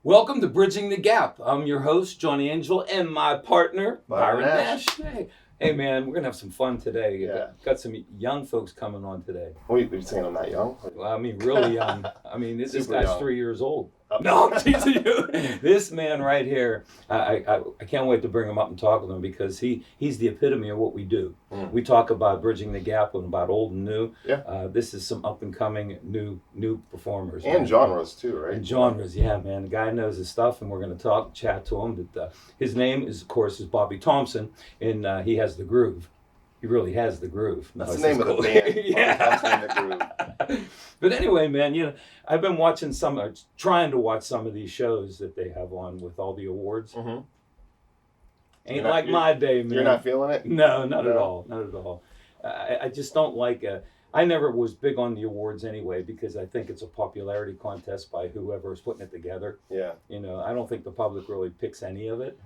Welcome to Bridging the Gap. I'm your host, John Angel, and my partner, Byron Nash. Hey, man, we're going to have some fun today. Yeah. Got some young folks coming on today. What are you saying I'm not young? Well, I mean, really young. I mean, this guy's young. 3 years old. Oh. No, I'm teasing you. This man right here, I can't wait to bring him up and talk with him because he's the epitome of what we do. We talk about bridging the gap and about old and new. Yeah. This is some up and coming new performers. And man. genres too, right? And genres, yeah, man. The guy knows his stuff, and we're going to chat to him. But his name is, of course, Bobby Thompson, and he has the groove. He really has the groove. That's the name of the band. Yeah. Thompson and The Groove. But anyway, man, I've been watching trying to watch some of these shows that they have on with all the awards. Mm-hmm. Ain't like my day, man. You're not feeling it? No, not at all. Not at all. I just don't like. I never was big on the awards anyway because I think it's a popularity contest by whoever is putting it together. Yeah. I don't think the public really picks any of it.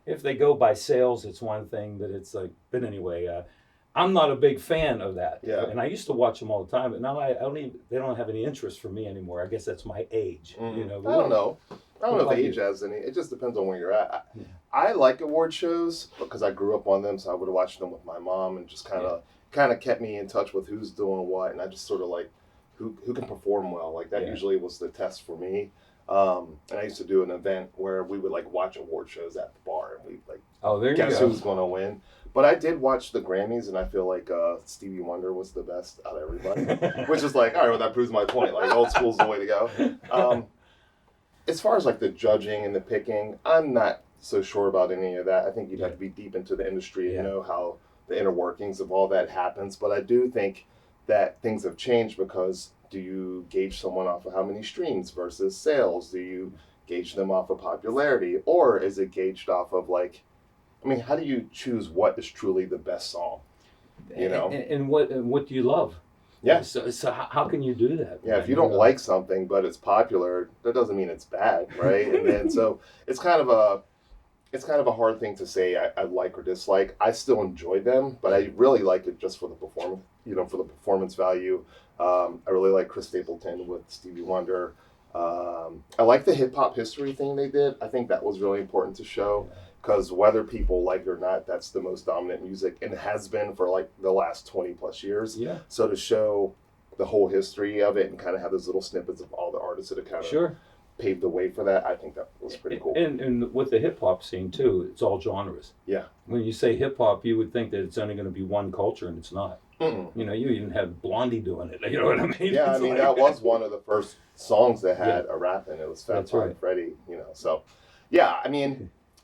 If they go by sales, it's one thing, but it's like. But anyway, I'm not a big fan of that. Yeah. And I used to watch them all the time, but now they don't have any interest for me anymore. I guess that's my age. I don't know. I don't know if age has any. It just depends on where you're at. I like award shows because I grew up on them, so I would have watched them with my mom and just kind of kept me in touch with who's doing what, and I just sort of like who can perform well. Like that usually was the test for me. And I used to do an event where we would like watch award shows at the bar and we guess who's going to win. But I did watch the Grammys, and I feel like Stevie Wonder was the best out of everybody, which is like, all right, well, that proves my point. Like, old school's the way to go. As far as like the judging and the picking, I'm not so sure about any of that. I think you'd have to be deep into the industry and know how the inner workings of all that happens. But I do think that things have changed because do you gauge someone off of how many streams versus sales? Do you gauge them off of popularity? Or is it gauged off of how do you choose what is truly the best song? And what do you love? Yeah. So how can you do that? Yeah, if you don't like something but it's popular, that doesn't mean it's bad, right? And then so it's kind of a hard thing to say I like or dislike. I still enjoy them, but I really like it just for the performance, for the performance value. I really like Chris Stapleton with Stevie Wonder. I like the hip hop history thing they did. I think that was really important to show. Because whether people like it or not, that's the most dominant music and has been for like the last 20 plus years. Yeah. So to show the whole history of it and kind of have those little snippets of all the artists that have kind of paved the way for that, I think that was pretty cool. And with the hip hop scene too, it's all genres. Yeah. When you say hip hop, you would think that it's only going to be one culture, and it's not. Mm-mm. You even had Blondie doing it. You know what I mean? Yeah, that was one of the first songs that had a rap in it. It was Fat Five Freddy, So, yeah,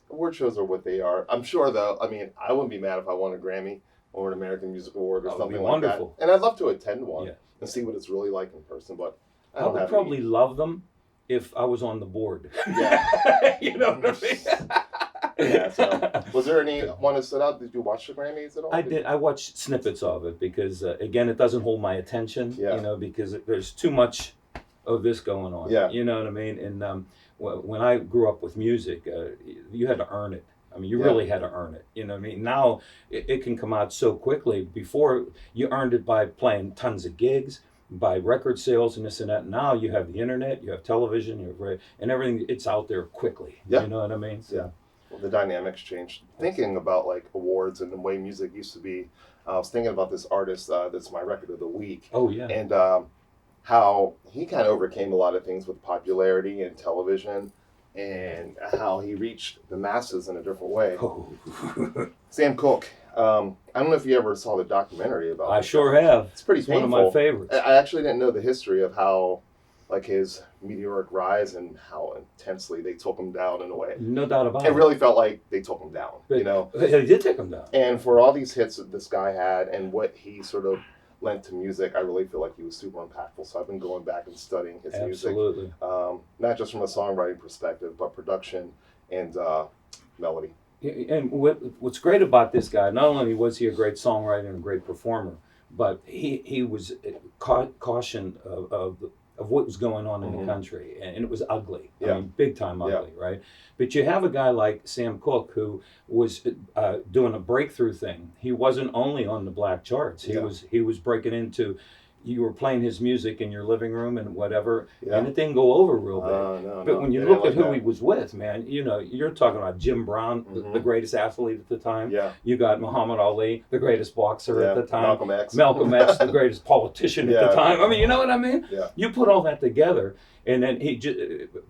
award shows are what they are. I'm sure, though, I wouldn't be mad if I won a Grammy or an American Music Award or something like that. And I'd love to attend one and see what it's really like in person, but I would probably love them if I was on the board. Yeah. You know what I mean? Yeah, so was there any one that stood out? Did you watch the Grammys at all? I did. I watched snippets of it because, again, it doesn't hold my attention, because there's too much of this going on. Yeah. You know what I mean? And when I grew up with music, you had to earn it. You really had to earn it. You know what I mean? Now it can come out so quickly. Before, you earned it by playing tons of gigs, by record sales and this and that. Now you have the internet, you have television, and everything. It's out there quickly. Yeah. You know what I mean? So, yeah. Well, the dynamics changed. Thinking about like awards and the way music used to be, I was thinking about this artist that's my record of the week. Oh yeah. And how he kind of overcame a lot of things with popularity and television, and how he reached the masses in a different way. Oh. Sam Cooke. I don't know if you ever saw the documentary about. I sure have. It's pretty painful. One of my favorites. I actually didn't know the history of how, like, his meteoric rise and how intensely they took him down in a way. No doubt about it. It really felt like they took him down. But they did take him down. And for all these hits that this guy had and what he sort of lent to music, I really feel like he was super impactful. So I've been going back and studying his music. Absolutely. Not just from a songwriting perspective, but production and melody. And what's great about this guy, not only was he a great songwriter and a great performer, but he was caution of what was going on in the country, and it was ugly. Yeah. Big time ugly, right? But you have a guy like Sam Cooke who was doing a breakthrough thing. He wasn't only on the black charts. He was breaking into you were playing his music in your living room and whatever, Yeah. and it didn't go over real big. No, But when you They look didn't at who like he was with, man, you know, you're talking about Jim Brown, the greatest athlete at the time. Yeah. You got Muhammad Ali, the greatest boxer at the time. Malcolm X. The greatest politician at the time. I mean, you know what I mean? Yeah. You put all that together, and then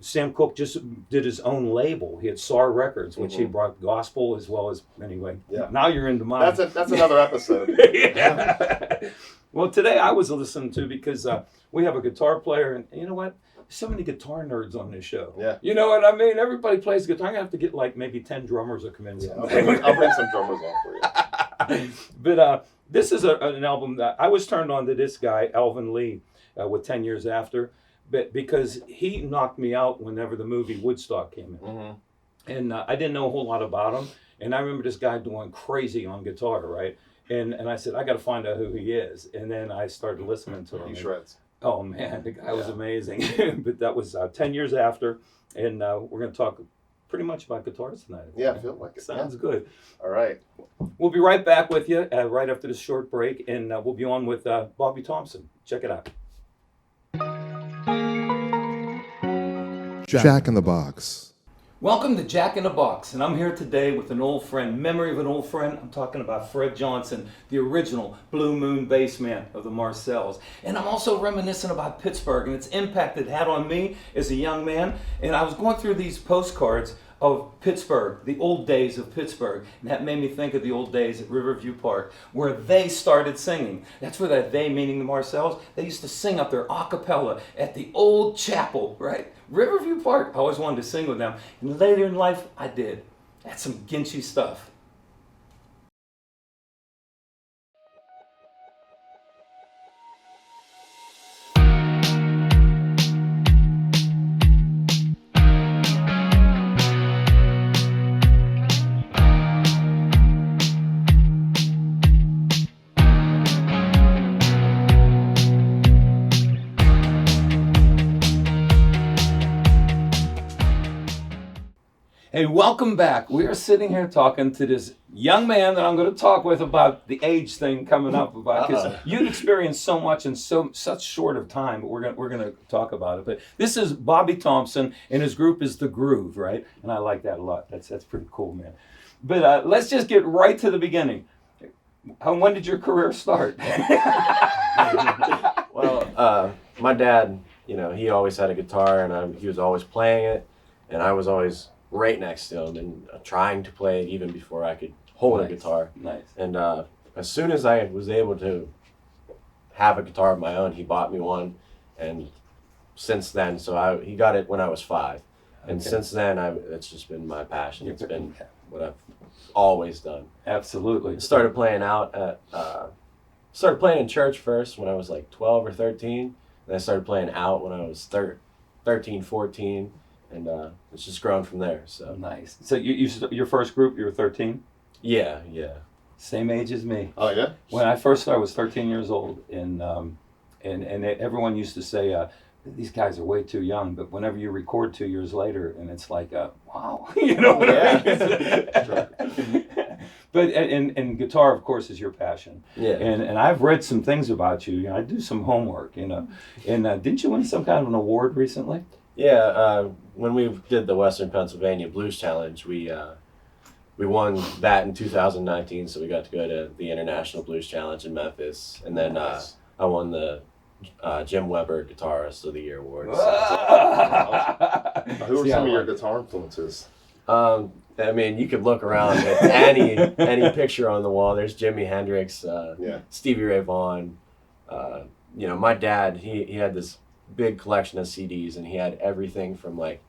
Sam Cooke just did his own label. He had SAR Records, which he brought gospel as well as, anyway. Yeah. Now you're into mine. That's another episode. Yeah. Well, today I was listening to, because we have a guitar player, and you know what? So many guitar nerds on this show. Yeah. You know what I mean? Everybody plays guitar. I'm going to have to get like maybe 10 drummers to come in. Yeah, I'll bring some drummers on for you. But this is an album that I was turned on to this guy, Alvin Lee, with 10 Years After, but because he knocked me out whenever the movie Woodstock came in. And I didn't know a whole lot about him. And I remember this guy doing crazy on guitar, right? And I said, I got to find out who he is. And then I started listening to him. He shreds. Oh, man, the guy was amazing. But that was 10 years after. And we're going to talk pretty much about guitars tonight. Yeah, I feel like it. Sounds good. All right. We'll be right back with you right after this short break. And we'll be on with Bobby Thompson. Check it out. Jack in the Box. Welcome to Jack in the Box, and I'm here today with an old friend, memory of an old friend. I'm talking about Fred Johnson, the original Blue Moon bass man of the Marcells. And I'm also reminiscent about Pittsburgh and its impact it had on me as a young man. And I was going through these postcards of Pittsburgh, the old days of Pittsburgh, and that made me think of the old days at Riverview Park, where they started singing. That's where that they, meaning the Marcells, they used to sing up there a cappella at the old chapel, right? Riverview Park. I always wanted to sing with them. And later in life, I did. That's some Ginchy stuff. Hey, welcome back. We are sitting here talking to this young man that I'm going to talk with about the age thing coming up, about because you've experienced so much in such short of time. But we're going to talk about it. But this is Bobby Thompson, and his group is The Groove, right? And I like that a lot. That's pretty cool, man. But let's just get right to the beginning. When did your career start? Well, my dad, you know, he always had a guitar, and he was always playing it, and I was always right next to him and trying to play it even before I could hold a guitar. Nice. And as soon as I was able to have a guitar of my own, he bought me one, and since then, he got it when I was 5, and since then, it's just been my passion. It's been what I've always done. Absolutely. Started playing in church first when I was like 12 or 13, and I started playing out when I was 13, 14. And it's just grown from there. So nice. So your first group, you were 13? Yeah. Same age as me. Oh yeah. When I first started, I was 13 years old, and everyone used to say these guys are way too young. But whenever you record 2 years later, and it's like, wow, you know. Yeah. But and guitar, of course, is your passion. Yeah. And I've read some things about you. I do some homework, you know. And didn't you win some kind of an award recently? Yeah, when we did the Western Pennsylvania Blues Challenge, we won that in 2019, so we got to go to the International Blues Challenge in Memphis, and then I won the Jim Weber Guitarist of the Year award. Who are some of your guitar influences? I mean, you could look around at any picture on the wall. There's Jimi Hendrix, Stevie Ray Vaughan. You know, my dad, he had this big collection of CDs, and he had everything from like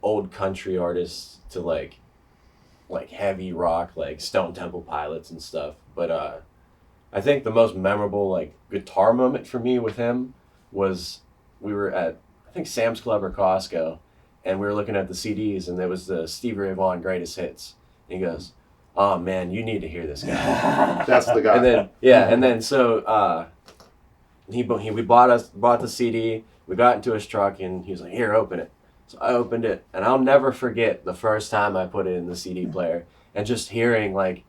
old country artists to like heavy rock, like Stone Temple Pilots and stuff. But I think the most memorable like guitar moment for me with him was we were at, I think, Sam's Club or Costco, and we were looking at the CDs, and there was the Stevie Ray Vaughan Greatest Hits. And he goes, "Oh man, you need to hear this guy." That's the guy. And then so we bought the CD. We got into his truck, and he was like, "Here, open it." So I opened it, and I'll never forget the first time I put it in the CD player and just hearing, like,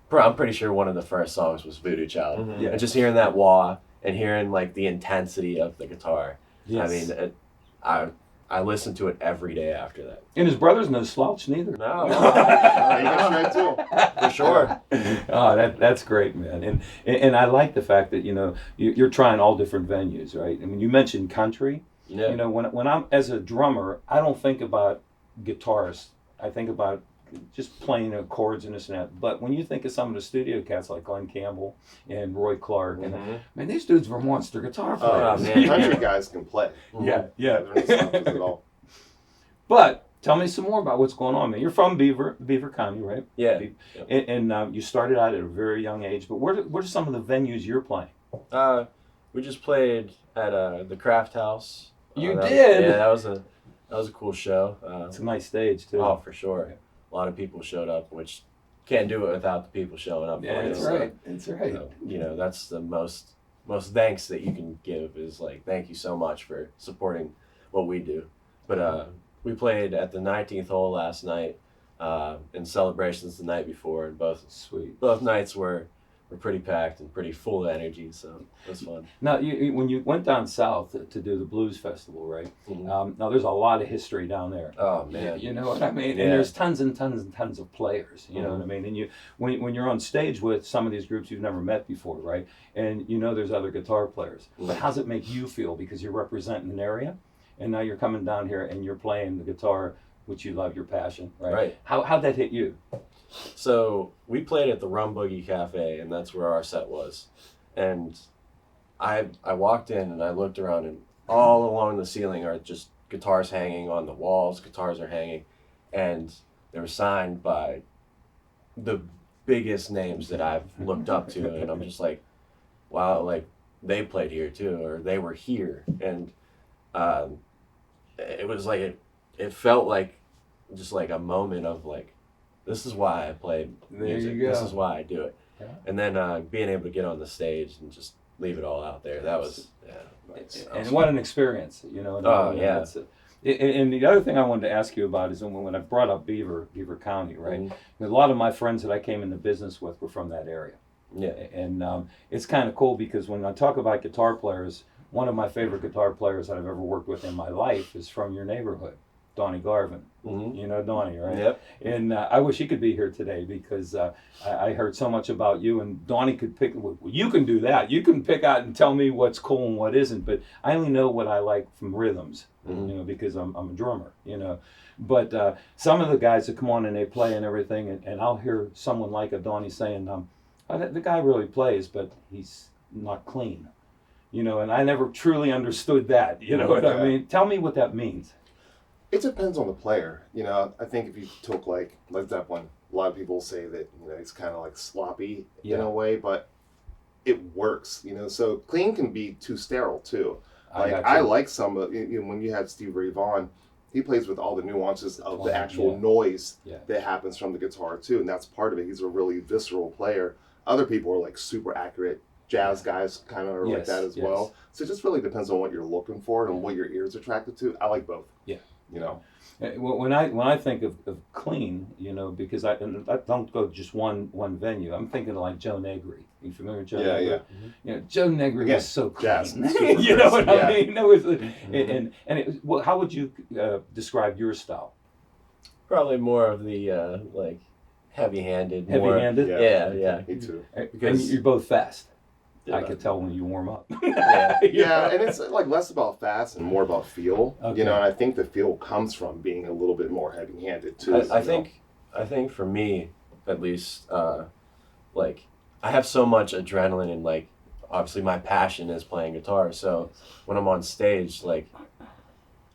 I'm pretty sure one of the first songs was Voodoo Child. Mm-hmm. And just hearing that wah, and hearing like the intensity of the guitar. Yes. I mean, I listen to it every day after that. And his brother's no slouch neither. No, You can shred too. for sure. Oh, that's great, man. And I like the fact that, you're trying all different venues, right? I mean, you mentioned country. Yeah. When I'm as a drummer, I don't think about guitarists. I think about just playing chords and this and that. But when you think of some of the studio cats like Glenn Campbell and Roy Clark, and man, these dudes were monster guitar players. man. Country guys can play. Yeah. They're not slouches at all. But tell me some more about what's going on, man. You're from Beaver County, right? Yeah. And you started out at a very young age. But what are some of the venues you're playing? We just played at the Craft House. You did? Yeah, that was a cool show. It's a nice stage too. Oh, for sure. A lot of people showed up, which can't do it without the people showing up. Yeah, that's right. That's right. So, that's the most thanks that you can give is like, thank you so much for supporting what we do. But we played at the 19th hole last night, and celebrations the night before, and both nights were pretty packed and pretty full of energy, so it was fun. Now, when you went down south to do the blues festival, right? Mm-hmm. Now, there's a lot of history down there. Oh man, you know what I mean? Yeah. And there's tons and tons and tons of players. You know Mm-hmm. what I mean? And when you're on stage with some of these groups you've never met before, right? And there's other guitar players. Mm-hmm. But how's it make you feel? Because you're representing an area, and now you're coming down here and you're playing the guitar, which you love, your passion, right? Right. How'd that hit you? So we played at the Rum Boogie Cafe, and that's where our set was. And I walked in and I looked around, and all along the ceiling are just guitars hanging on the walls. Guitars are hanging, and they were signed by the biggest names that I've looked up to, and I'm just like, wow, like they played here too, or they were here, and it was like it felt like just like a moment of like, this is why I play music. There you go. This is why I do it. Yeah. And then being able to get on the stage and just leave it all out there, that was, And what an experience, Oh, yeah. That's it. And the other thing I wanted to ask you about is when I brought up Beaver County, right? Mm-hmm. A lot of my friends that I came into business with were from that area. Yeah. And it's kind of cool because when I talk about guitar players, one of my favorite guitar players that I've ever worked with in my life is from your neighborhood, Donnie Garvin. Mm-hmm. You know Donnie, right? Yep. And I wish he could be here today because I heard so much about you, and Donnie could pick. Well, you can do that. You can pick out and tell me what's cool and what isn't. But I only know what I like from rhythms, because I'm a drummer, But some of the guys that come on and they play and everything, and I'll hear someone like a Donnie saying, the guy really plays, but he's not clean, And I never truly understood that. You know what I mean? Tell me what that means. It depends on the player. I think if you took like Led Zeppelin, a lot of people say that he's kind of like sloppy in a way, but it works. So clean can be too sterile too. I like some of when you have Steve Ray Vaughan, he plays with all the nuances of the actual noise that happens from the guitar too, and that's part of it. He's a really visceral player. Other people are like super accurate. Jazz guys kind of are like that as well. So it just really depends on what you're looking for and what your ear's attracted to. I like both. Yeah. When I think of clean, because I don't go to just one venue. I'm thinking of like Joe Negri. You familiar with Joe Negri? Yeah. Mm-hmm. Joe Negri was so clean. Jazz. You know what I mean? It was, how would you describe your style? Probably more of the like heavy-handed. Heavy-handed? Yeah. Me too. And you're both fast. Yeah. I could tell when you warm up. Yeah, and it's like less about fast and more about feel. Okay. And I think the feel comes from being a little bit more heavy-handed too. I think for me, at least, like I have so much adrenaline and like obviously my passion is playing guitar. So when I'm on stage, like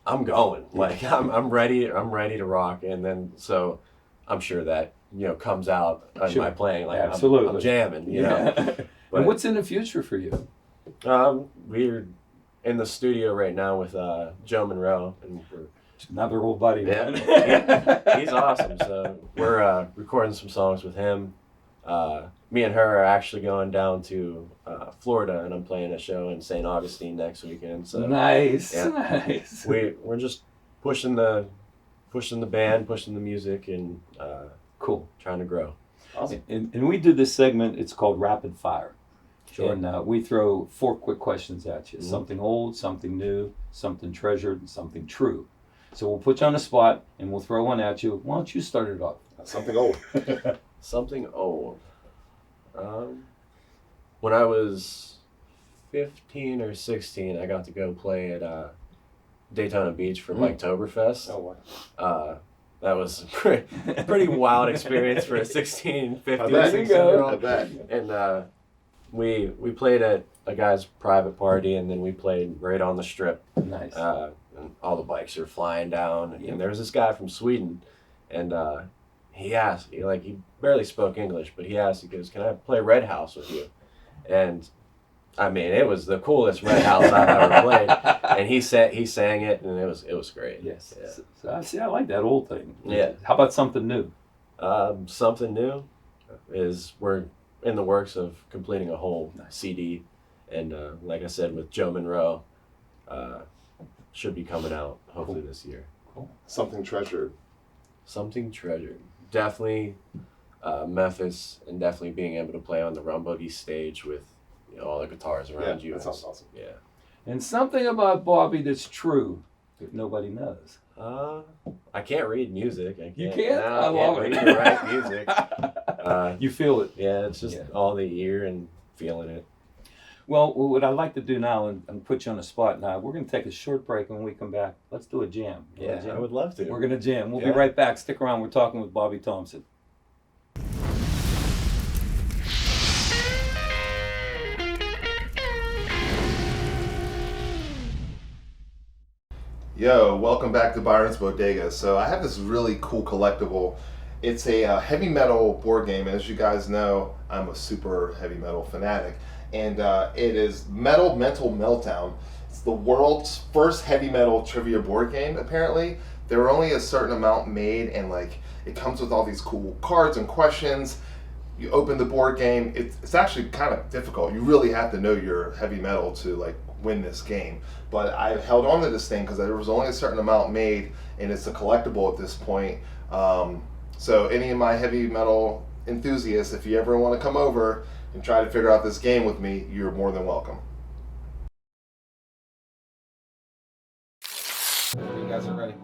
I'm going, like I'm ready to rock, and then so I'm sure that comes out in my playing. Like absolutely, I'm jamming, you know. But, and what's in the future for you? We're in the studio right now with Joe Monroe, and we're another old buddy. Yeah, he's awesome. So we're recording some songs with him. Me and her are actually going down to Florida, and I'm playing a show in St. Augustine next weekend. So nice. We're just pushing the band, pushing the music, and cool, trying to grow. Awesome. And we do this segment. It's called Rapid Fire. Sure. And we throw 4 quick questions at you. Mm-hmm. Something old, something new, something treasured, and something true. So we'll put you on the spot, and we'll throw one at you. Why don't you start it off? Something old. Something old. When I was 15 or 16, I got to go play at Daytona Beach for Biketoberfest. Oh, wow. That was a pretty wild experience for a 16, 15, I bet. 16-year-old. I bet. And we played at a guy's private party, and then we played right on the strip. Nice. And all the bikes are flying down. Yep. And there was this guy from Sweden, and he asked, he barely spoke English, but he asked, he goes, "Can I play Red House with you?" And I mean, it was the coolest Red House I've ever played. And he sang it, and it was great. Yes. Yeah. So I like that old thing. Yeah. How about something new? Something new is we're in the works of completing a whole CD, and like I said, with Joe Monroe, should be coming out hopefully this year. Cool. Something treasured. Something treasured. Definitely Memphis, and definitely being able to play on the Rum Boogie stage with all the guitars around you. That sounds awesome. Yeah. And something about Bobby that's true that nobody knows. I can't read music. You can't? No, I love can't it. read or write music. You feel it. Yeah, it's just all the ear and feeling it. Well, what I'd like to do now, and put you on the spot now, we're going to take a short break, and when we come back, let's do a jam. You wanna Yeah, jam? I would love to. We're going to jam. We'll be Yeah. right back. Stick around. We're talking with Bobby Thompson. Yo, welcome back to Byron's Bodega. So I have this really cool collectible. It's a heavy metal board game, and as you guys know, I'm a super heavy metal fanatic. And it is Metal Mental Meltdown. It's the world's first heavy metal trivia board game, apparently. There were only a certain amount made, and it comes with all these cool cards and questions. You open the board game, it's actually kind of difficult. You really have to know your heavy metal to win this game. But I held on to this thing because there was only a certain amount made, and it's a collectible at this point. So any of my heavy metal enthusiasts, if you ever want to come over and try to figure out this game with me, you're more than welcome. You guys are ready.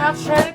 I've tried